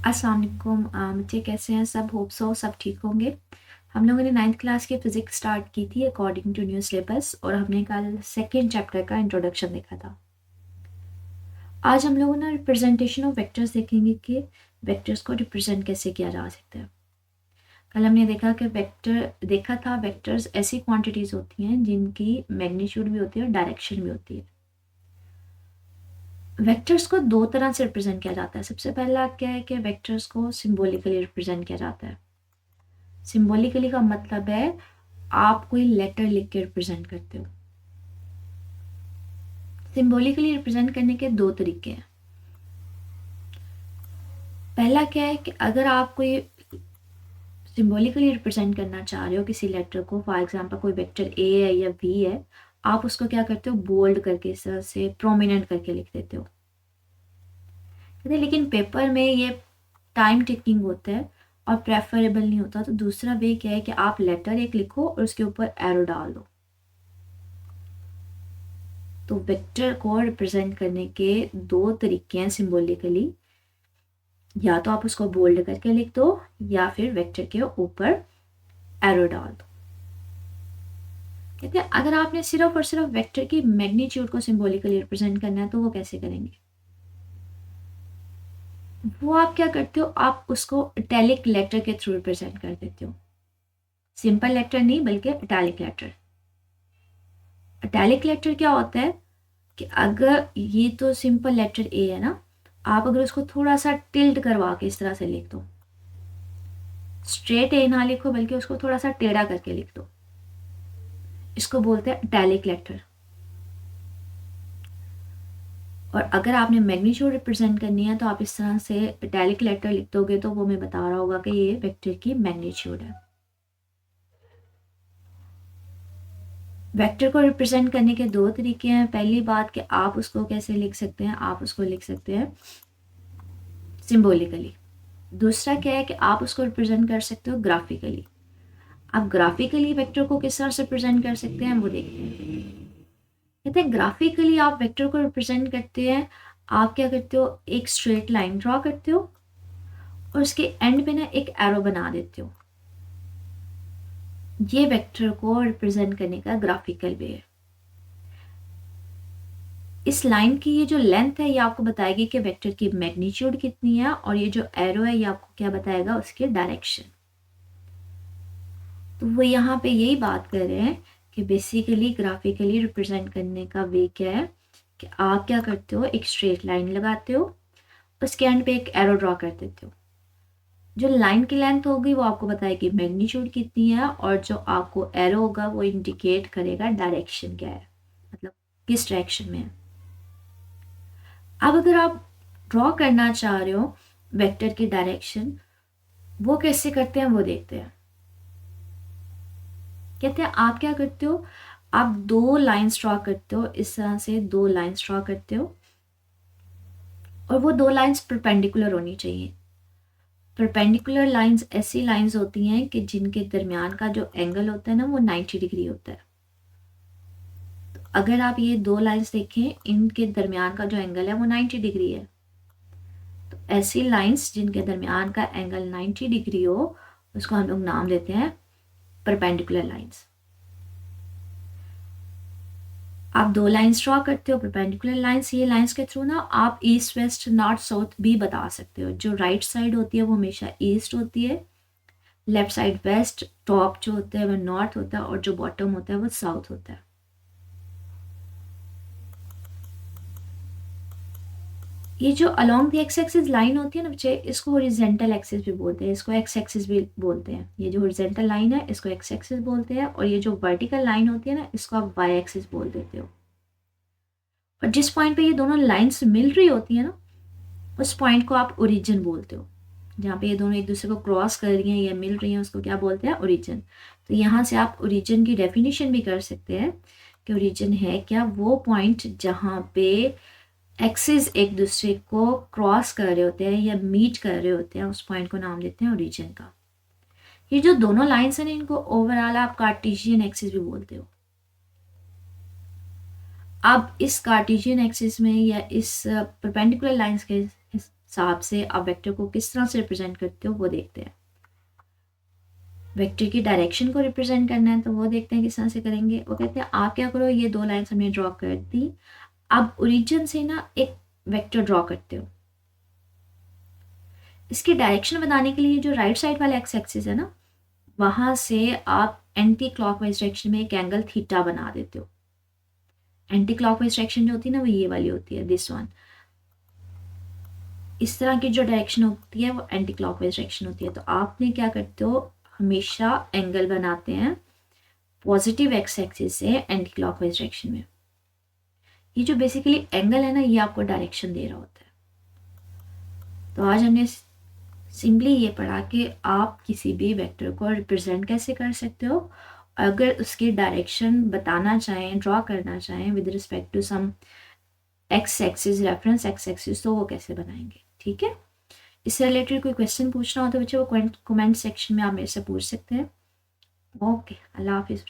अस्सलाम वालेकुम। बच्चे कैसे हैं सब? होप सो सब ठीक होंगे। हम लोगों ने 9th क्लास की फ़िज़िक्स स्टार्ट की थी अकॉर्डिंग टू न्यू सिलेबस, और हमने कल सेकेंड चैप्टर का इंट्रोडक्शन देखा था। आज हम लोगों ने रिप्रेजेंटेशन ऑफ वेक्टर्स देखेंगे कि वेक्टर्स को रिप्रेजेंट कैसे किया जा सकता है। कल हमने देखा था वेक्टर्स ऐसी क्वांटिटीज़ होती हैं जिनकी मैग्नीट्यूड भी होती है और डायरेक्शन भी होती है। वेक्टर्स को दो तरह से रिप्रेजेंट किया जाता है। सबसे पहला क्या है कि वेक्टर्स को सिंबॉलिकली रिप्रेजेंट किया जाता है। सिंबॉलिकली का मतलब है आप कोई लेटर लिख के रिप्रेजेंट करते हो। सिंबॉलिकली रिप्रेजेंट करने के दो तरीके हैं। पहला क्या है कि अगर आप कोई सिंबॉलिकली रिप्रेजेंट करना चाह रहे हो किसी लेटर को, फॉर एग्जांपल कोई वेक्टर ए है या वी है, आप उसको क्या करते हो, बोल्ड करके इस तरह से प्रोमिनेंट करके लिख देते हो। कहते हैं लेकिन पेपर में ये टाइम टेकिंग होता है और प्रेफरेबल नहीं होता। तो दूसरा वे क्या है कि आप लेटर एक लिखो और उसके ऊपर एरो डाल दो। तो वेक्टर को रिप्रेजेंट करने के दो तरीके हैं सिंबॉलिकली। या तो आप उसको बोल्ड करके लिख दो या फिर वेक्टर के ऊपर एरो डाल दो। कहते हैं अगर आपने सिर्फ और सिर्फ वेक्टर की मैग्नीट्यूड को सिंबॉलिकली रिप्रेजेंट करना है तो वो कैसे करेंगे? वो आप क्या करते हो, आप उसको इटैलिक लेटर के थ्रू रिप्रेजेंट कर देते हो। सिंपल लेटर नहीं बल्कि इटैलिक लेटर। इटैलिक लेटर क्या होता है कि अगर ये तो सिंपल लेटर ए है ना, आप अगर उसको थोड़ा सा टिल्ट करवा के इस तरह से लिख दो, स्ट्रेट ए ना लिखो बल्कि उसको थोड़ा सा टेढ़ा करके लिख दो, इसको बोलते हैं इटैलिक लेटर। और अगर आपने मैग्नीट्यूड रिप्रेजेंट करनी है तो आप इस तरह से इटैलिक लेटर लिख दोगे तो वो मैं बता रहा होगा कि ये वेक्टर की मैग्नीट्यूड है। वेक्टर को रिप्रेजेंट करने के दो तरीके हैं। पहली बात कि आप उसको कैसे लिख सकते हैं, आप उसको लिख सकते हैं सिंबॉलिकली। दूसरा क्या है कि आप उसको रिप्रेजेंट कर सकते हो ग्राफिकली। आप ग्राफिकली वेक्टर को किस तरह से रिप्रेजेंट कर सकते हैं वो देखते हैं। कहते हैं ग्राफिकली आप वेक्टर को रिप्रेजेंट करते हैं, आप क्या करते हो, एक स्ट्रेट लाइन ड्रॉ करते हो और उसके एंड पे ना एक एरो बना देते हो। ये वेक्टर को रिप्रेजेंट करने का ग्राफिकल वे है। इस लाइन की ये जो लेंथ है ये आपको बताएगी कि वेक्टर की मैग्नीट्यूड कितनी है, और ये जो एरो है ये आपको क्या बताएगा, उसकी डायरेक्शन। तो वो यहाँ पे यही बात कर रहे हैं कि बेसिकली ग्राफिकली रिप्रेजेंट करने का वे क्या है कि आप क्या करते हो, एक स्ट्रेट लाइन लगाते हो, उसके एंड पे एक एरो ड्रॉ कर देते हो। जो लाइन की लेंथ होगी वो आपको बताएगी मैग्नीट्यूड कितनी है, और जो आपको एरो होगा वो इंडिकेट करेगा डायरेक्शन क्या है, मतलब किस डायरेक्शन में है। अब अगर आप ड्रॉ करना चाह रहे हो वेक्टर की डायरेक्शन, वो कैसे करते हैं वो देखते हैं। कहते हैं आप क्या करते हो, आप दो लाइंस ड्रॉ करते हो, इस तरह से दो लाइंस ड्रॉ करते हो, और वो दो लाइंस परपेंडिकुलर होनी चाहिए। परपेंडिकुलर लाइंस ऐसी लाइंस होती हैं कि जिनके दरमियान का जो एंगल होता है ना वो 90 डिग्री होता है। तो अगर आप ये दो लाइंस देखें, इनके दरमियान का जो एंगल है वो 90 डिग्री है। तो ऐसी लाइंस जिनके दरमियान का एंगल 90 डिग्री हो उसको हम लोग नाम देते हैं परपेंडिकुलर लाइंस। आप दो लाइंस ड्रॉ करते हो परपेंडिकुलर लाइंस, ये लाइंस के थ्रू ना आप ईस्ट वेस्ट नॉर्थ साउथ भी बता सकते हो। जो राइट साइड होती है वो हमेशा ईस्ट होती है, लेफ्ट साइड वेस्ट, टॉप जो होता है वो नॉर्थ होता है, और जो बॉटम होता है वो साउथ होता है। ये जो along the x axis line होती है ना बच्चे, इसको हॉरिजॉन्टल एक्सिस भी बोलते हैं, इसको एक्स एक्सिस भी बोलते हैं। ये जो हॉरिजॉन्टल लाइन है इसको एक्स एक्सिस बोलते हैं, और ये जो वर्टिकल लाइन होती है ना इसको आप वाई एक्सिस बोल देते हो। और जिस पॉइंट पे ये दोनों लाइंस मिल रही होती है ना, उस पॉइंट को आप ओरिजिन बोलते हो। जहाँ पे ये दोनों एक दूसरे को क्रॉस कर रही हैं या मिल रही हैं उसको क्या बोलते हैं, ओरिजिन। तो यहाँ से आप ओरिजिन की डेफिनेशन भी कर सकते हैं कि ओरिजिन है क्या, वो पॉइंट जहाँ पे एक्सिस एक दूसरे को क्रॉस कर रहे होते हैं या मीट कर रहे होते हैं, उस पॉइंट को नाम देते हैं ओरिजिन का। ये जो दोनों लाइंस हैं इनको ओवरऑल आप कार्टेशियन एक्सिस भी बोलते हो। अब इस कार्टेशियन एक्सिस में या इस परपेंडिकुलर लाइंस के हिसाब से आप वेक्टर को किस तरह से रिप्रेजेंट करते हो वो देखते हैं। वेक्टर की डायरेक्शन को रिप्रेजेंट करना है तो वो देखते हैं किस तरह से करेंगे। वो कहते हैं आप क्या करो, ये 2 लाइन्स हमने ड्रॉ कर दी, अब ओरिजिन से ना एक वेक्टर ड्रॉ करते हो। इसकी डायरेक्शन बताने के लिए जो राइट साइड वाला एक्स एक्सिस है ना, वहां से आप एंटी क्लॉकवाइज डायरेक्शन में एक एंगल थीटा बना देते हो। एंटी क्लॉकवाइज डायरेक्शन जो होती है ना वो ये वाली होती है, दिस वन। इस तरह की जो डायरेक्शन होती है वो एंटी क्लॉकवाइज डायरेक्शन होती है। तो आपने क्या करते हो, हमेशा एंगल बनाते हैं पॉजिटिव एक्स एक्सिस से एंटी क्लॉकवाइज डायरेक्शन में। ये जो बेसिकली एंगल है ना, ये आपको डायरेक्शन दे रहा होता है। तो आज हमने सिंपली ये पढ़ा कि आप किसी भी वेक्टर को रिप्रेजेंट कैसे कर सकते हो, अगर उसकी डायरेक्शन बताना चाहें, ड्रॉ करना चाहें with respect to some X axis, reference X axis, तो वो कैसे बनाएंगे। ठीक है, इससे रिलेटेड कोई क्वेश्चन पूछना हो तो बच्चे वो कमेंट सेक्शन में आप मेरे से पूछ सकते हैं। ओके, अल्लाह हाफिज़।